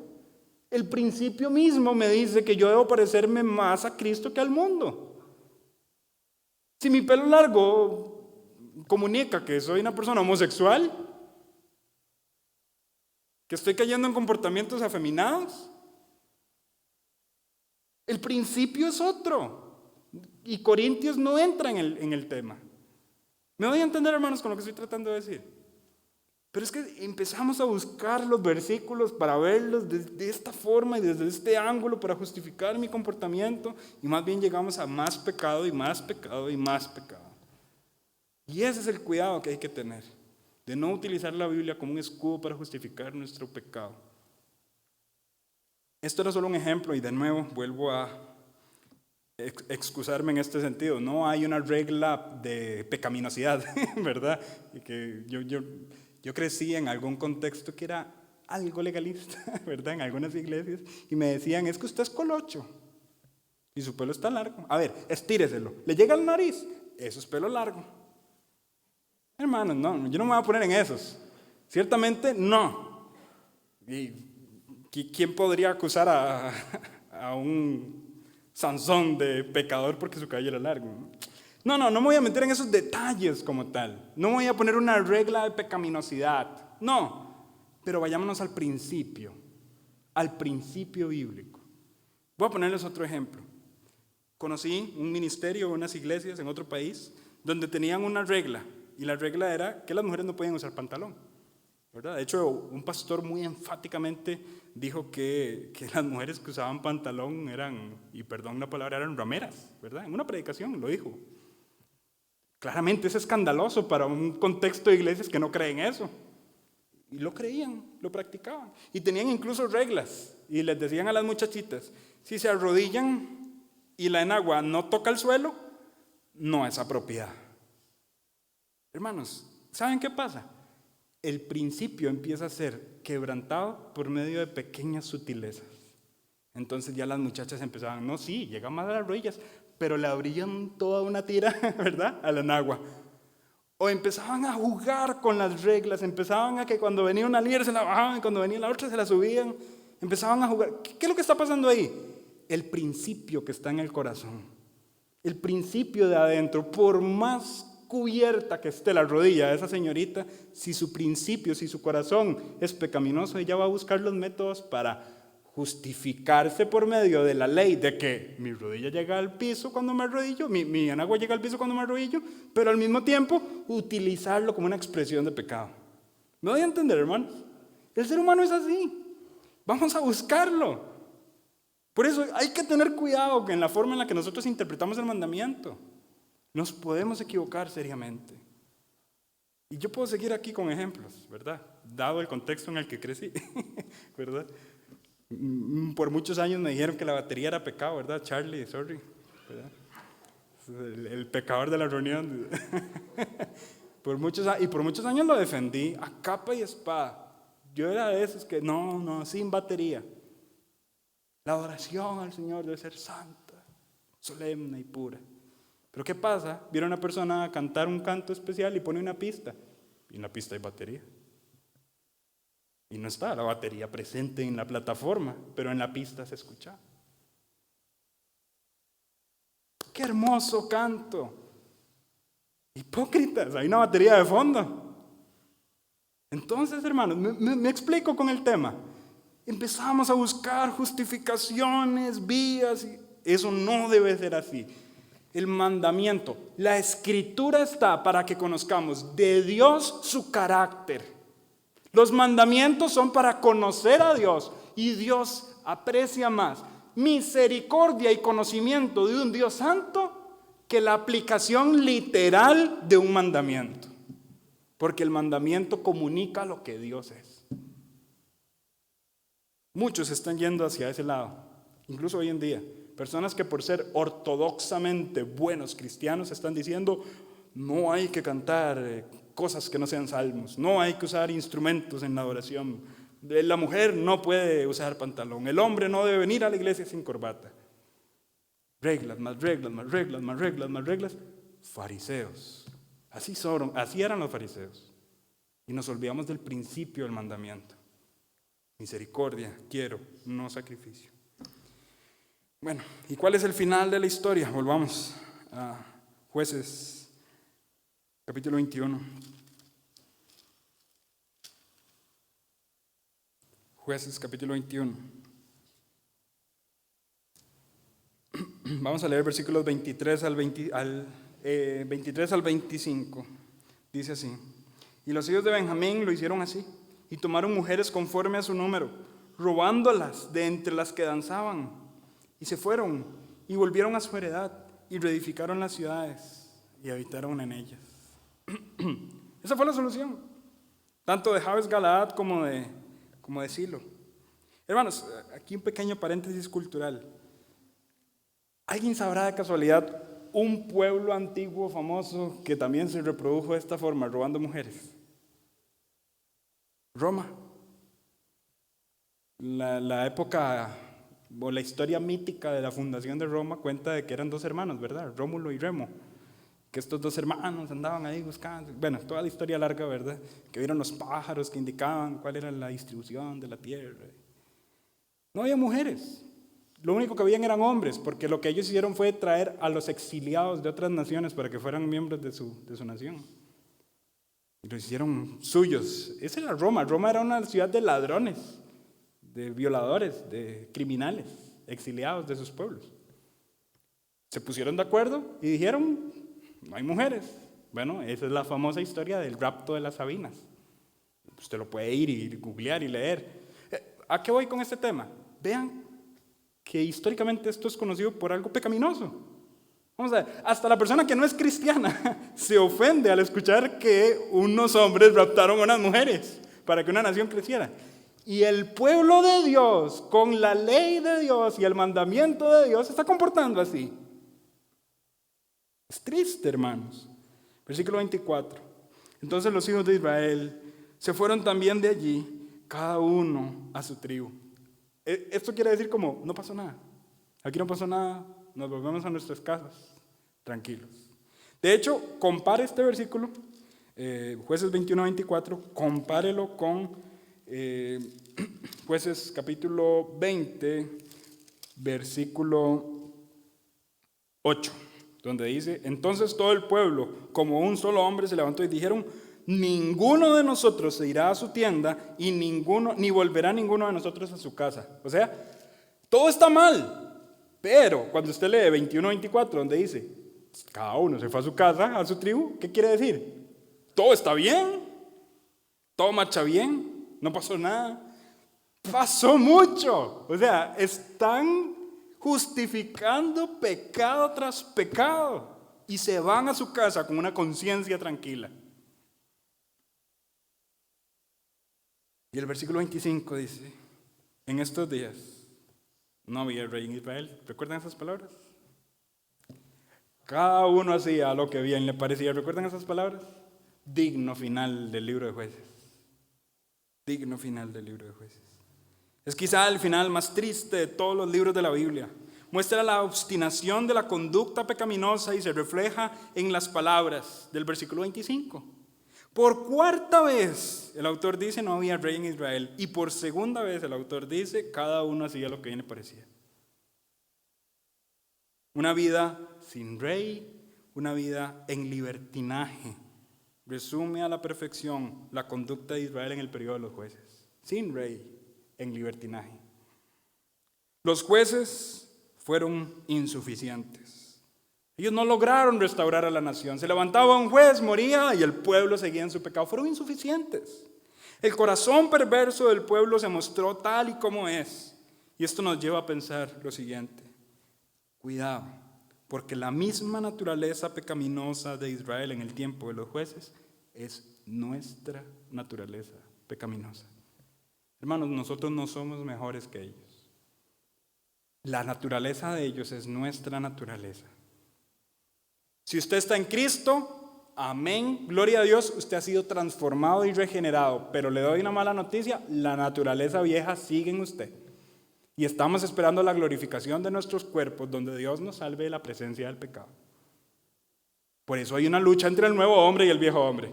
[SPEAKER 1] el principio mismo me dice que yo debo parecerme más a Cristo que al mundo. Si mi pelo largo comunica que soy una persona homosexual, que estoy cayendo en comportamientos afeminados, el principio es otro, y Corintios no entra en el tema. ¿Me voy a entender, hermanos, con lo que estoy tratando de decir? Pero es que empezamos a buscar los versículos para verlos de esta forma y desde este ángulo para justificar mi comportamiento, y más bien llegamos a más pecado y más pecado y más pecado. Y ese es el cuidado que hay que tener, de no utilizar la Biblia como un escudo para justificar nuestro pecado. Esto era solo un ejemplo, y de nuevo vuelvo a excusarme en este sentido. No hay una regla de pecaminosidad, ¿verdad? Y que yo crecí en algún contexto que era algo legalista, ¿verdad? En algunas iglesias, y me decían, es que usted es colocho y su pelo está largo. A ver, estíreselo. ¿Le llega al nariz? Eso es pelo largo. Hermanos, no, yo no me voy a poner en esos. Ciertamente no. ¿Y quién podría acusar a un Sansón de pecador porque su cabello era largo? No me voy a meter en esos detalles como tal. No voy a poner una regla de pecaminosidad. No, pero vayámonos al principio bíblico. Voy a ponerles otro ejemplo. Conocí un ministerio, unas iglesias en otro país, donde tenían una regla. Y la regla era que las mujeres no podían usar pantalón. ¿verdad? De hecho, un pastor muy enfáticamente dijo que las mujeres que usaban pantalón eran, y perdón la palabra, eran rameras, ¿verdad? En una predicación lo dijo. Claramente es escandaloso para un contexto de iglesias que no creen eso. Y lo creían, lo practicaban. Y tenían incluso reglas. Y les decían a las muchachitas, si se arrodillan y la enagua no toca el suelo, no es apropiada. Hermanos, ¿saben qué pasa? El principio empieza a ser quebrantado por medio de pequeñas sutilezas. Entonces ya las muchachas empezaban, no, sí, llegan más a las rodillas, pero le abrían toda una tira, ¿verdad?, a la enagua. O empezaban a jugar con las reglas, empezaban a que cuando venía una líder se la bajaban, y cuando venía la otra se la subían, empezaban a jugar. ¿Qué es lo que está pasando ahí? El principio que está en el corazón, el principio de adentro. Por más cubierta que esté la rodilla de esa señorita, si su principio, si su corazón es pecaminoso, ella va a buscar los métodos para justificarse por medio de la ley de que mi rodilla llega al piso cuando me arrodillo, mi enagua llega al piso cuando me arrodillo, pero al mismo tiempo utilizarlo como una expresión de pecado. ¿Me doy a entender, hermanos? El ser humano es así. Vamos a buscarlo. Por eso hay que tener cuidado en la forma en la que nosotros interpretamos el mandamiento. Nos podemos equivocar seriamente. Y yo puedo seguir aquí con ejemplos, ¿verdad? Dado el contexto en el que crecí, ¿verdad? Por muchos años me dijeron que la batería era pecado, ¿verdad? Charlie, sorry, ¿verdad? El pecador de la reunión. por muchos años lo defendí a capa y espada. Yo era de esos que no, sin batería. La adoración al Señor debe ser santa, solemne y pura. Pero ¿qué pasa? Viene una persona a cantar un canto especial y pone una pista. Y en la pista hay batería. Y no está la batería presente en la plataforma, pero en la pista se escucha. ¡Qué hermoso canto! Hipócritas, hay una batería de fondo. Entonces, hermanos, me explico con el tema. Empezamos a buscar justificaciones, vías. Y eso no debe ser así. El mandamiento, la escritura está para que conozcamos de Dios su carácter. Los mandamientos son para conocer a Dios, y Dios aprecia más misericordia y conocimiento de un Dios santo que la aplicación literal de un mandamiento. Porque el mandamiento comunica lo que Dios es. Muchos están yendo hacia ese lado, incluso hoy en día. Personas que por ser ortodoxamente buenos cristianos están diciendo, no hay que cantar cosas que no sean salmos, no hay que usar instrumentos en la adoración, la mujer no puede usar pantalón, el hombre no debe venir a la iglesia sin corbata. Reglas, más reglas, más reglas, más reglas, más reglas. Fariseos. Así eran los fariseos. Y nos olvidamos del principio del mandamiento. Misericordia, quiero, no sacrificio. Bueno, ¿y cuál es el final de la historia? Volvamos a Jueces, capítulo 21. Jueces, capítulo 21. Vamos a leer versículos 23 al 25. Dice así: y los hijos de Benjamín lo hicieron así, y tomaron mujeres conforme a su número, robándolas de entre las que danzaban. Y se fueron y volvieron a su heredad y reedificaron las ciudades y habitaron en ellas. Esa fue la solución, tanto de Jabes Galaad como de Silo. Hermanos, aquí un pequeño paréntesis cultural. ¿Alguien sabrá de casualidad un pueblo antiguo famoso que también se reprodujo de esta forma, robando mujeres? Roma. La época o la historia mítica de la fundación de Roma cuenta de que eran dos hermanos, ¿verdad? Rómulo y Remo. Que estos dos hermanos andaban ahí buscando, bueno, toda la historia larga, ¿verdad? Que vieron los pájaros que indicaban cuál era la distribución de la tierra. No había mujeres, lo único que habían eran hombres, porque lo que ellos hicieron fue traer a los exiliados de otras naciones para que fueran miembros de su nación. Y los hicieron suyos. Esa era Roma. Roma era una ciudad de ladrones, de violadores, de criminales, exiliados de sus pueblos. Se pusieron de acuerdo y dijeron, no hay mujeres. Bueno, esa es la famosa historia del rapto de las Sabinas. Usted lo puede ir y googlear y leer. ¿A qué voy con este tema? Vean que históricamente esto es conocido por algo pecaminoso. Vamos a ver, hasta la persona que no es cristiana se ofende al escuchar que unos hombres raptaron a unas mujeres para que una nación creciera. Y el pueblo de Dios, con la ley de Dios y el mandamiento de Dios, se está comportando así. Es triste, hermanos. Versículo 24. Entonces los hijos de Israel se fueron también de allí, cada uno a su tribu. Esto quiere decir como, no pasó nada. Aquí no pasó nada, nos volvemos a nuestras casas, tranquilos. De hecho, compare este versículo, Jueces 21-24, compárelo con Jueces capítulo 20, versículo 8, donde dice, entonces todo el pueblo, como un solo hombre, se levantó y dijeron, ninguno de nosotros se irá a su tienda y ni volverá ninguno de nosotros a su casa. O sea, todo está mal. Pero cuando usted lee 21-24, donde dice, cada uno se fue a su casa, a su tribu, ¿qué quiere decir? Todo está bien, todo marcha bien, no pasó nada. Pasó mucho. O sea, están justificando pecado tras pecado y se van a su casa con una conciencia tranquila. Y el versículo 25 dice, en estos días no había rey en Israel. ¿Recuerdan esas palabras? Cada uno hacía lo que bien le parecía. ¿Recuerdan esas palabras? Digno final del libro de Jueces. Digno final del libro de Jueces. Es quizá el final más triste de todos los libros de la Biblia. Muestra la obstinación de la conducta pecaminosa y se refleja en las palabras del versículo 25. Por cuarta vez el autor dice no había rey en Israel y por segunda vez el autor dice cada uno hacía lo que bien le parecía. Una vida sin rey, una vida en libertinaje. Resume a la perfección la conducta de Israel en el periodo de los jueces. Sin rey, en libertinaje. Los jueces fueron insuficientes. Ellos no lograron restaurar a la nación. Se levantaba un juez, moría y el pueblo seguía en su pecado. Fueron insuficientes. El corazón perverso del pueblo se mostró tal y como es. Y esto nos lleva a pensar lo siguiente. Cuidado, porque la misma naturaleza pecaminosa de Israel en el tiempo de los jueces es nuestra naturaleza pecaminosa. Hermanos, nosotros no somos mejores que ellos. La naturaleza de ellos es nuestra naturaleza. Si usted está en Cristo, amén, gloria a Dios, usted ha sido transformado y regenerado. Pero le doy una mala noticia, la naturaleza vieja sigue en usted. Y estamos esperando la glorificación de nuestros cuerpos, donde Dios nos salve de la presencia del pecado. Por eso hay una lucha entre el nuevo hombre y el viejo hombre,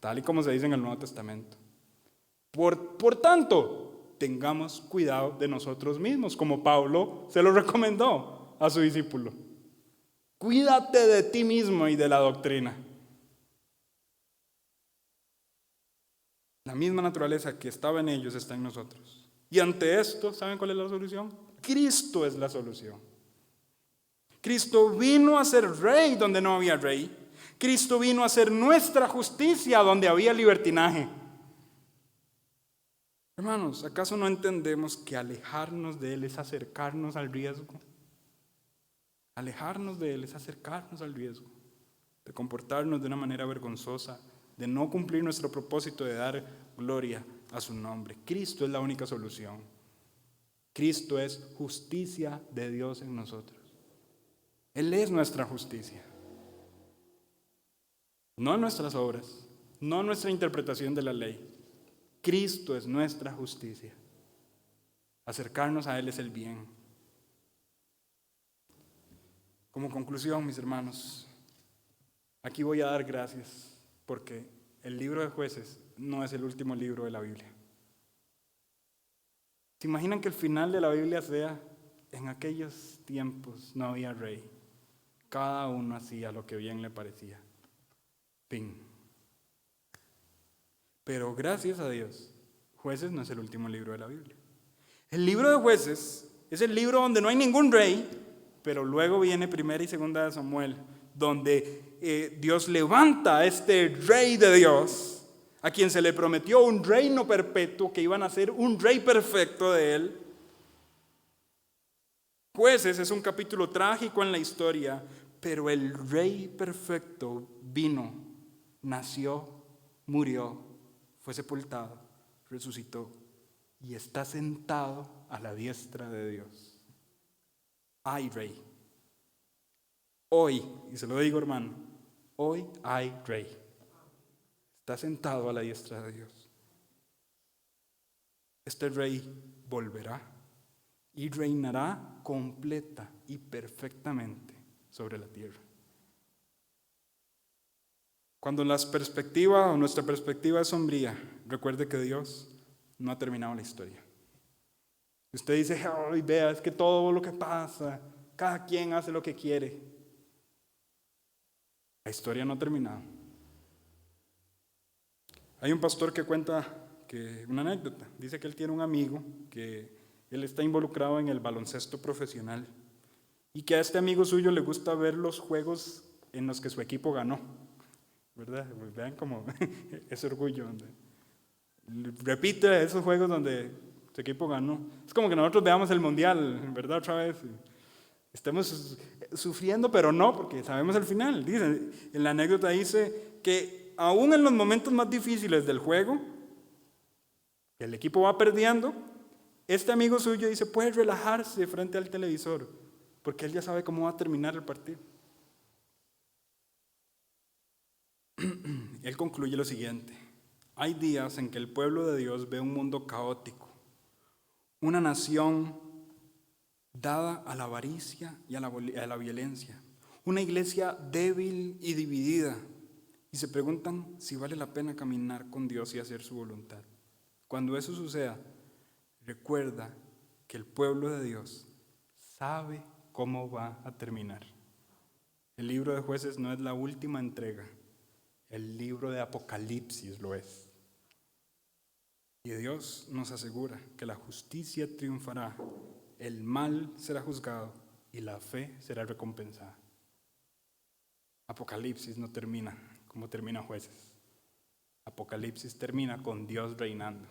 [SPEAKER 1] tal y como se dice en el Nuevo Testamento. Por tanto, tengamos cuidado de nosotros mismos, como Pablo se lo recomendó a su discípulo. Cuídate de ti mismo y de la doctrina. La misma naturaleza que estaba en ellos está en nosotros. Y ante esto, ¿saben cuál es la solución? Cristo es la solución. Cristo vino a ser rey donde no había rey. Cristo vino a ser nuestra justicia donde había libertinaje. Hermanos, ¿acaso no entendemos que alejarnos de Él es acercarnos al riesgo? Alejarnos de Él es acercarnos al riesgo de comportarnos de una manera vergonzosa, de no cumplir nuestro propósito de dar gloria a su nombre. Cristo es la única solución. Cristo es justicia de Dios en nosotros. Él es nuestra justicia. No nuestras obras, no nuestra interpretación de la ley. Cristo es nuestra justicia. Acercarnos a Él es el bien. Como conclusión, mis hermanos, aquí voy a dar gracias porque el libro de Jueces no es el último libro de la Biblia. ¿Se imaginan que el final de la Biblia sea en aquellos tiempos no había rey? Cada uno hacía lo que bien le parecía. Fin. Pero gracias a Dios, Jueces no es el último libro de la Biblia. El libro de Jueces es el libro donde no hay ningún rey, pero luego viene Primera y Segunda de Samuel, donde Dios levanta a este rey de Dios, a quien se le prometió un reino perpetuo, que iban a ser un rey perfecto de él. Jueces es un capítulo trágico en la historia, pero el rey perfecto vino, nació, murió, fue sepultado, resucitó y está sentado a la diestra de Dios. Hay rey. Hoy, y se lo digo hermano, hoy hay rey. Está sentado a la diestra de Dios. Este rey volverá y reinará completa y perfectamente sobre la tierra. Cuando nuestra perspectiva es sombría, recuerde que Dios no ha terminado la historia. Usted dice, ay, vea, es que todo lo que pasa, cada quien hace lo que quiere. La historia no ha terminado. Hay un pastor que cuenta una anécdota. Dice que él tiene un amigo que él está involucrado en el baloncesto profesional y que a este amigo suyo le gusta ver los juegos en los que su equipo ganó, ¿verdad? Pues vean como ese orgullo. Repite esos juegos donde su equipo ganó. Es como que nosotros veamos el mundial, ¿verdad? Otra vez. Estemos sufriendo, pero no, porque sabemos el final. Dice, en la anécdota dice que aún en los momentos más difíciles del juego, el equipo va perdiendo, este amigo suyo dice, puede relajarse frente al televisor, porque él ya sabe cómo va a terminar el partido. Él concluye lo siguiente: hay días en que el pueblo de Dios ve un mundo caótico, una nación dada a la avaricia y a la violencia, una iglesia débil y dividida, y se preguntan si vale la pena caminar con Dios y hacer su voluntad. Cuando eso suceda, recuerda que el pueblo de Dios sabe cómo va a terminar. El libro de Jueces no es la última entrega, el libro de Apocalipsis lo es. Y Dios nos asegura que la justicia triunfará, el mal será juzgado y la fe será recompensada. Apocalipsis no termina como termina Jueces. Apocalipsis termina con Dios reinando.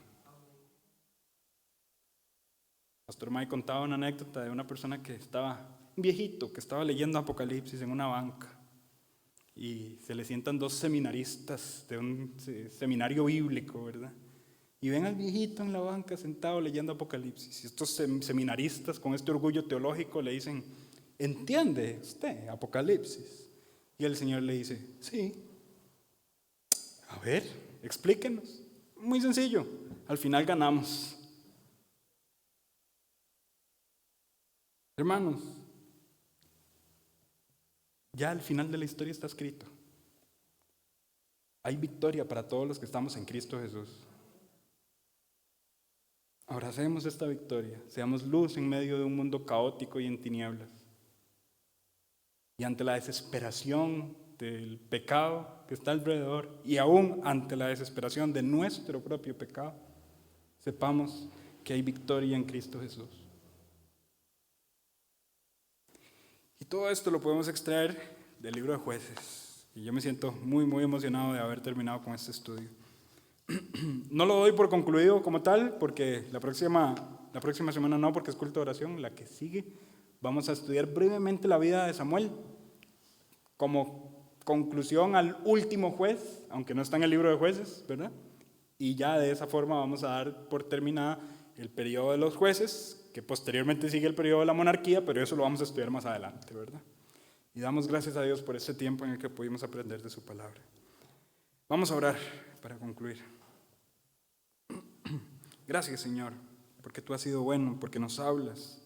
[SPEAKER 1] Pastor Mike contaba una anécdota de una persona un viejito, que estaba leyendo Apocalipsis en una banca y se le sientan dos seminaristas de un seminario bíblico, ¿verdad? Y ven al viejito en la banca sentado leyendo Apocalipsis. Y estos seminaristas con este orgullo teológico le dicen, ¿entiende usted Apocalipsis? Y el Señor le dice, sí. A ver, explíquenos. Muy sencillo, al final ganamos. Hermanos, ya al final de la historia está escrito. Hay victoria para todos los que estamos en Cristo Jesús. Abracemos esta victoria, seamos luz en medio de un mundo caótico y en tinieblas. Y ante la desesperación del pecado que está alrededor, y aún ante la desesperación de nuestro propio pecado, sepamos que hay victoria en Cristo Jesús. Y todo esto lo podemos extraer del libro de Jueces. Y yo me siento muy, muy emocionado de haber terminado con este estudio. No lo doy por concluido como tal, porque la próxima semana no, porque es culto de oración. La que sigue vamos a estudiar brevemente la vida de Samuel como conclusión al último juez, aunque no está en el libro de Jueces, ¿verdad? Y ya de esa forma vamos a dar por terminada el periodo de los jueces, que posteriormente sigue el periodo de la monarquía, pero eso lo vamos a estudiar más adelante, ¿verdad? Y damos gracias a Dios por este tiempo en el que pudimos aprender de su palabra. Vamos a orar para concluir. Gracias, Señor, porque tú has sido bueno, porque nos hablas,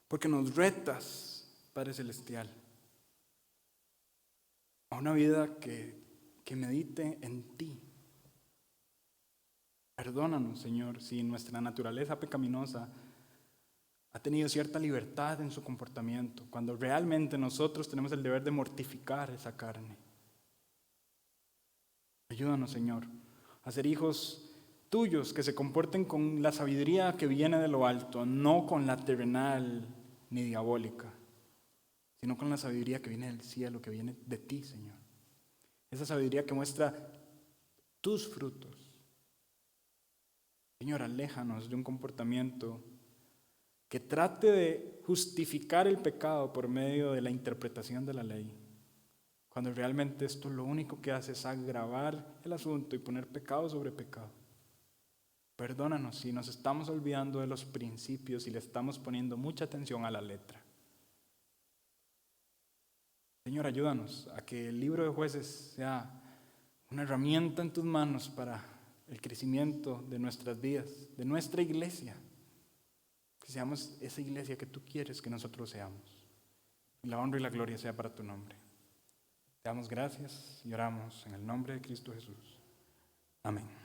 [SPEAKER 1] porque nos retas, Padre Celestial, a una vida que medite en ti. Perdónanos, Señor, si nuestra naturaleza pecaminosa ha tenido cierta libertad en su comportamiento, cuando realmente nosotros tenemos el deber de mortificar esa carne. Ayúdanos, Señor, a ser hijos tuyos que se comporten con la sabiduría que viene de lo alto, no con la terrenal ni diabólica, sino con la sabiduría que viene del cielo, que viene de ti, Señor. Esa sabiduría que muestra tus frutos. Señor, aléjanos de un comportamiento que trate de justificar el pecado por medio de la interpretación de la ley, cuando realmente esto lo único que hace es agravar el asunto y poner pecado sobre pecado. Perdónanos si nos estamos olvidando de los principios y le estamos poniendo mucha atención a la letra. Señor, ayúdanos a que el libro de Jueces sea una herramienta en tus manos para el crecimiento de nuestras vidas, de nuestra iglesia. Que seamos esa iglesia que tú quieres que nosotros seamos. Y la honra y la gloria sea para tu nombre. Te damos gracias y oramos en el nombre de Cristo Jesús. Amén.